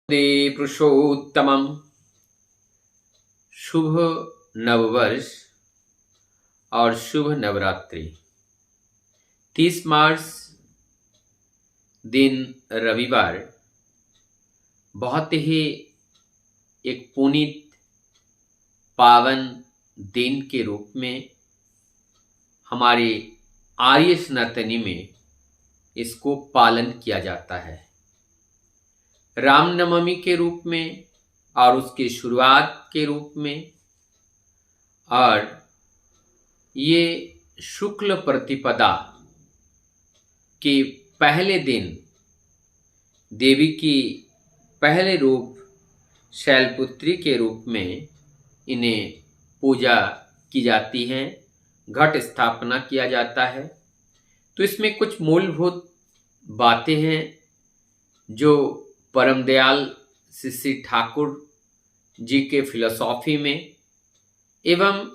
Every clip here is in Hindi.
दे पुरुषोत्तमम। शुभ नववर्ष और शुभ नवरात्रि। 30 मार्च दिन रविवार बहुत ही एक पुनीत पावन दिन के रूप में हमारे आर्य सनातनी में इसको पालन किया जाता है। रामनवमी के रूप में और उसकी शुरुआत के रूप में, और ये शुक्ल प्रतिपदा के पहले दिन देवी की पहले रूप शैलपुत्री के रूप में इन्हें पूजा की जाती है, घट स्थापना किया जाता है। तो इसमें कुछ मूलभूत बातें हैं जो परम दयाल श्री ठाकुर जी के फिलॉसॉफी में एवं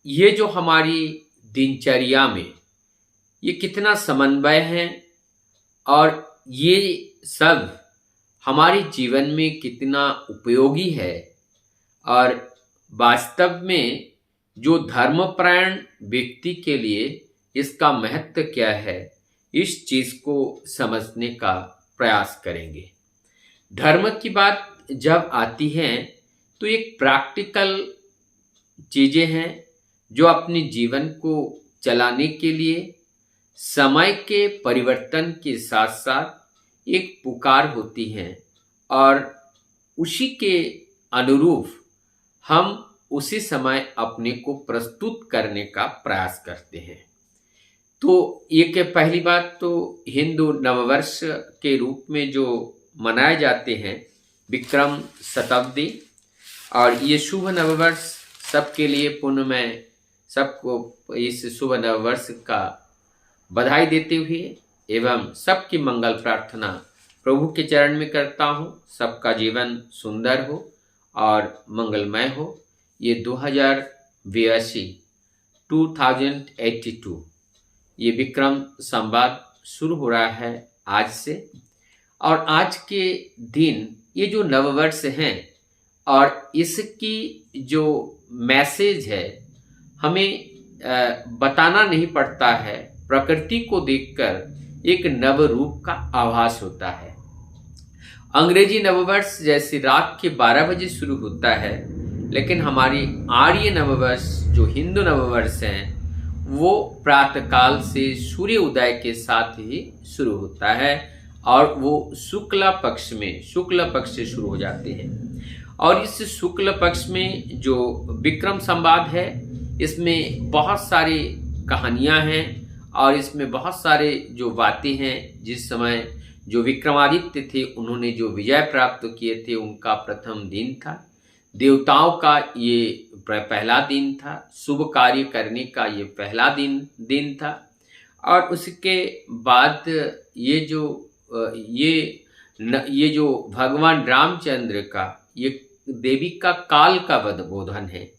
ये जो हमारी दिनचर्या में ये कितना समन्वय है और ये सब हमारे जीवन में कितना उपयोगी है, और वास्तव में जो धर्मपरायण व्यक्ति के लिए इसका महत्व क्या है, इस चीज को समझने का प्रयास करेंगे। धर्म की बात जब आती है तो एक प्रैक्टिकल चीजें हैं जो अपने जीवन को चलाने के लिए समय के परिवर्तन के साथ साथ एक पुकार होती हैं, और उसी के अनुरूप हम उसी समय अपने को प्रस्तुत करने का प्रयास करते हैं। तो ये पहली बात तो हिंदू नववर्ष के रूप में जो मनाए जाते हैं विक्रम शताब्दी, और ये शुभ नववर्ष सबके लिए पुण्यमय, सबको इस शुभ नववर्ष का बधाई देते हुए एवं सबकी मंगल प्रार्थना प्रभु के चरण में करता हूँ। सबका जीवन सुंदर हो और मंगलमय हो। ये 2082 ये विक्रम संवाद शुरू हो रहा है आज से, और आज के दिन ये जो नववर्ष हैं और इसकी जो मैसेज है हमें बताना नहीं पड़ता है। प्रकृति को देखकर एक नव रूप का आभास होता है। अंग्रेजी नववर्ष जैसे रात के 12 बजे शुरू होता है, लेकिन हमारी आर्य नववर्ष जो हिंदू नववर्ष हैं वो प्रातःकाल से सूर्य उदय के साथ ही शुरू होता है, और वो शुक्ल पक्ष से शुरू हो जाते हैं। और इस शुक्ल पक्ष में जो विक्रम संवाद है इसमें बहुत सारी कहानियां हैं, और इसमें बहुत सारे जो बातें हैं। जिस समय जो विक्रमादित्य थे उन्होंने जो विजय प्राप्त किए थे उनका प्रथम दिन था, देवताओं का ये पहला दिन था, शुभ कार्य करने का ये पहला दिन था। और उसके बाद ये जो भगवान रामचंद्र का ये देवी का काल का बोधन है।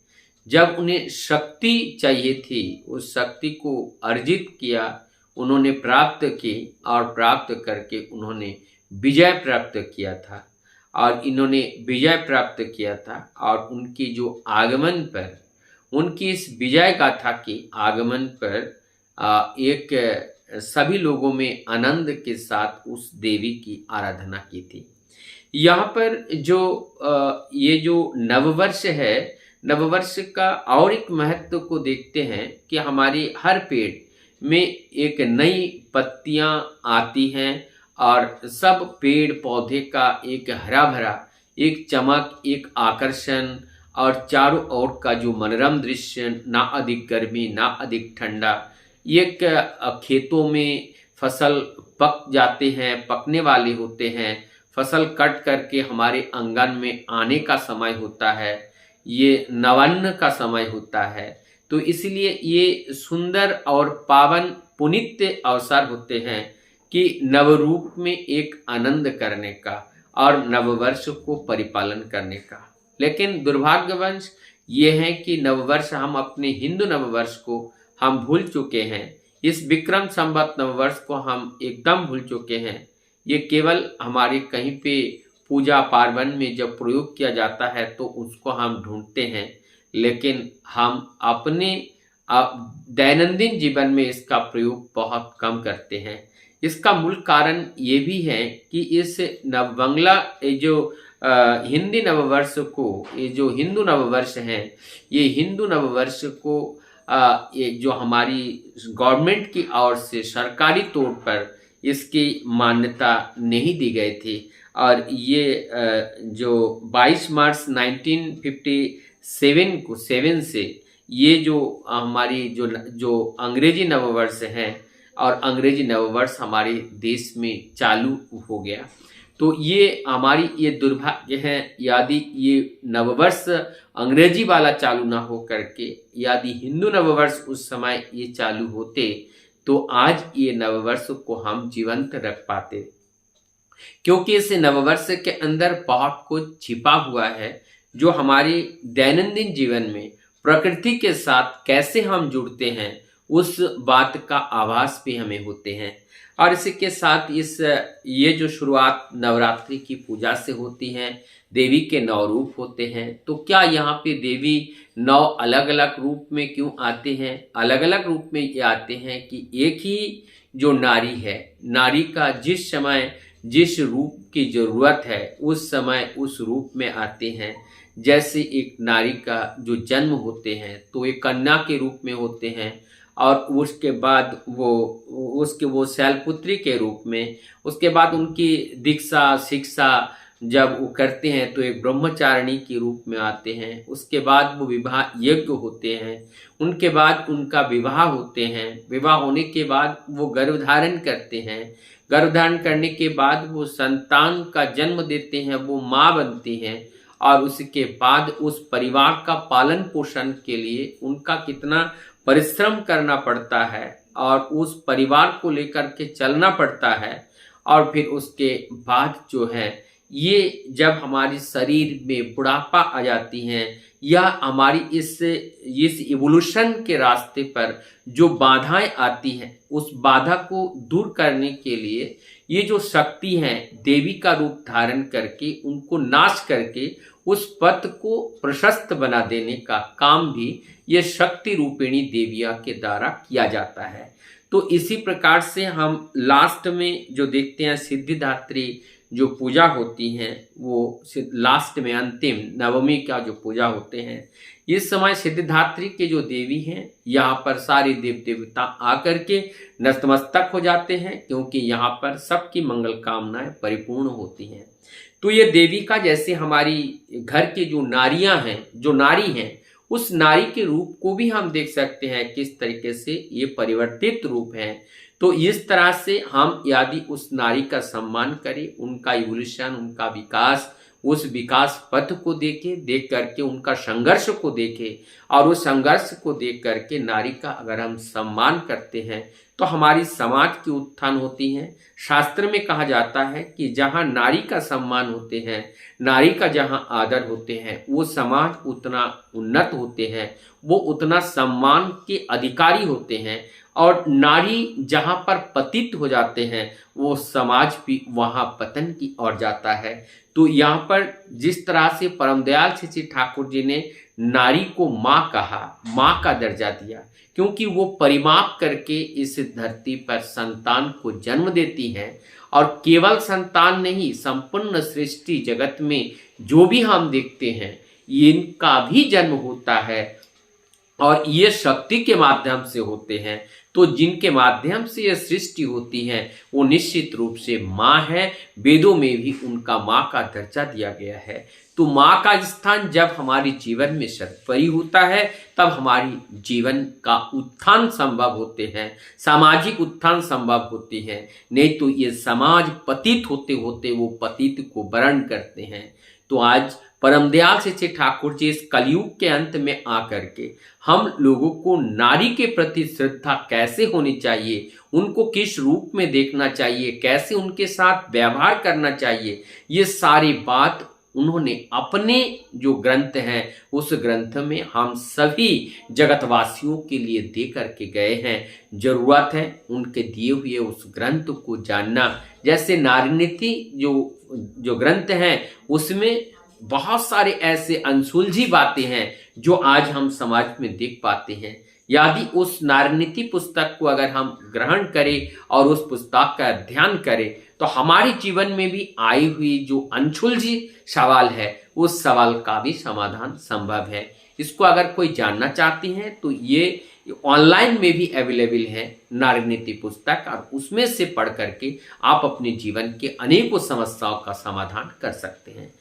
जब उन्हें शक्ति चाहिए थी उस शक्ति को अर्जित किया, उन्होंने प्राप्त की, और प्राप्त करके उन्होंने विजय प्राप्त किया था, और इन्होंने विजय प्राप्त किया था। और उनकी जो आगमन पर, उनकी इस विजय गाथा के आगमन पर एक सभी लोगों में आनंद के साथ उस देवी की आराधना की थी। यहाँ पर जो ये जो नववर्ष है, नववर्ष का और एक महत्व को देखते हैं कि हमारे हर पेड़ में एक नई पत्तियां आती हैं, और सब पेड़ पौधे का एक हरा भरा एक चमक, एक आकर्षण, और चारों ओर का जो मनोरम दृश्य, ना अधिक गर्मी ना अधिक ठंडा। एक खेतों में फसल पक जाते हैं, पकने वाले होते हैं, फसल कट करके हमारे आंगन में आने का समय होता है, ये नवान्न का समय होता है। तो इसलिए ये सुंदर और पावन पुनीत अवसर होते हैं कि नवरूप में एक आनंद करने का और नववर्ष को परिपालन करने का। लेकिन दुर्भाग्यवश ये है कि नववर्ष हम अपने हिंदू नववर्ष को हम भूल चुके हैं। इस विक्रम संवत नववर्ष को हम एकदम भूल चुके हैं। ये केवल हमारे कहीं पे पूजा पार्वन में जब प्रयोग किया जाता है तो उसको हम ढूंढते हैं, लेकिन हम अपने दैनंदिन जीवन में इसका प्रयोग बहुत कम करते हैं। इसका मूल कारण ये भी है कि इस नवबंगला जो हिंदी नववर्ष को, ये जो हिंदू नववर्ष है, ये हिंदू नववर्ष को ये जो हमारी गवर्नमेंट की ओर से सरकारी तौर पर इसकी मान्यता नहीं दी गई थी। और ये जो 22 मार्च 1957 से ये जो हमारी जो अंग्रेजी नववर्ष है और अंग्रेजी नववर्ष हमारे देश में चालू हो गया। तो ये हमारी ये दुर्भाग्य है, यदि ये नववर्ष अंग्रेजी वाला चालू ना हो करके यदि हिंदू नववर्ष उस समय ये चालू होते तो आज ये नववर्ष को हम जीवंत रख पाते, क्योंकि इस नववर्ष के अंदर बहुत कुछ छिपा हुआ है जो हमारे दैनंदिन जीवन में प्रकृति के साथ कैसे हम जुड़ते हैं उस बात का आभास भी हमें होते हैं। और इसी के साथ ये जो शुरुआत नवरात्रि की पूजा से होती है, देवी के 9 रूप होते हैं। तो क्या यहाँ पे देवी 9 अलग अलग रूप में क्यों आते हैं? अलग अलग रूप में ये आते हैं कि एक ही जो नारी है, नारी का जिस समय जिस रूप की जरूरत है उस समय उस रूप में आते हैं। जैसे एक नारी का जो जन्म होते हैं तो एक कन्या के रूप में होते हैं, और उसके बाद वो शैलपुत्री के रूप में, उसके बाद उनकी दीक्षा शिक्षा जब वो करते हैं तो एक ब्रह्मचारिणी के रूप में आते हैं। उसके बाद वो विवाह यज्ञ होते हैं, उनके बाद उनका विवाह होते हैं, विवाह होने के बाद वो गर्भधारण करते हैं, गर्भधारण करने के बाद वो संतान का जन्म देते हैं, वो माँ बनती हैं। और उसके बाद उस परिवार का पालन पोषण के लिए उनका कितना परिश्रम करना पड़ता है और उस परिवार को लेकर के चलना पड़ता है। और फिर उसके बाद जो है ये जब हमारी शरीर में बुढ़ापा आ जाती हैं या हमारी इस इवोल्यूशन के रास्ते पर जो बाधाएं आती हैं उस बाधा को दूर करने के लिए ये जो शक्ति है देवी का रूप धारण करके उनको नाश करके उस पथ को प्रशस्त बना देने का काम भी ये शक्ति रूपिणी देविया के द्वारा किया जाता है। तो इसी प्रकार से हम लास्ट में जो देखते हैं सिद्धिदात्री जो पूजा होती हैं वो लास्ट में अंतिम नवमी का जो पूजा होते हैं, इस समय सिद्धिदात्री के जो देवी हैं यहाँ पर सारे देव देवता आकर के नतमस्तक हो जाते हैं, क्योंकि यहाँ पर सबकी मंगल कामनाएं परिपूर्ण होती हैं। तो ये देवी का जैसे हमारी घर के जो नारियां हैं, जो नारी हैं, उस नारी के रूप को भी हम देख सकते हैं किस तरीके से ये परिवर्तित रूप है। तो इस तरह से हम यदि उस नारी का सम्मान करें, उनका इवोल्यूशन, उनका विकास, उस विकास पथ को देख करके उनका संघर्ष को देखें और उस संघर्ष को देख करके नारी का अगर हम सम्मान करते हैं तो हमारी समाज की उत्थान होती है। शास्त्र में कहा जाता है कि जहाँ नारी का सम्मान होते हैं, नारी का जहाँ आदर होते हैं, वो समाज उतना उन्नत होते हैं, वो उतना सम्मान के अधिकारी होते हैं। और नारी जहाँ पर पतित हो जाते हैं वो समाज भी वहाँ पतन की ओर जाता है। तो यहाँ पर जिस तरह से परम दयाल श्री ठाकुर जी ने नारी को माँ कहा, माँ का दर्जा दिया, क्योंकि वो परिमाप करके इस धरती पर संतान को जन्म देती है। और केवल संतान नहीं, संपूर्ण सृष्टि जगत में जो भी हम देखते हैं इनका भी जन्म होता है और ये शक्ति के माध्यम से होते हैं। तो जिनके माध्यम से ये सृष्टि होती है वो निश्चित रूप से माँ है। वेदों में भी उनका माँ का दर्जा दिया गया है। तो माँ का स्थान जब हमारे जीवन में सर्वोपरि होता है तब हमारी जीवन का उत्थान संभव होते हैं, सामाजिक उत्थान संभव होती है। नहीं तो ये समाज पतित होते होते वो पतित को वरण करते हैं। तो आज परम दयाल श्री ठाकुर जी इस कलयुग के अंत में आकर के हम लोगों को नारी के प्रति श्रद्धा कैसे होनी चाहिए, उनको किस रूप में देखना चाहिए, कैसे उनके साथ व्यवहार करना चाहिए, ये सारी बात उन्होंने अपने जो ग्रंथ हैं उस ग्रंथ में हम सभी जगतवासियों के लिए दे करके गए हैं। जरूरत है उनके दिए हुए उस ग्रंथ को जानना। जैसे नारी नीति जो जो ग्रंथ हैं उसमें बहुत सारे ऐसे अनसुलझी बातें हैं जो आज हम समाज में देख पाते हैं। यदि उस नारीनीति पुस्तक को अगर हम ग्रहण करें और उस पुस्तक का अध्ययन करें तो हमारे जीवन में भी आई हुई जो अनसुलझी सवाल है उस सवाल का भी समाधान संभव है। इसको अगर कोई जानना चाहते हैं तो ये ऑनलाइन में भी अवेलेबल है नारीनीति पुस्तक, और उसमें से पढ़ करके आप अपने जीवन के अनेकों समस्याओं का समाधान कर सकते हैं।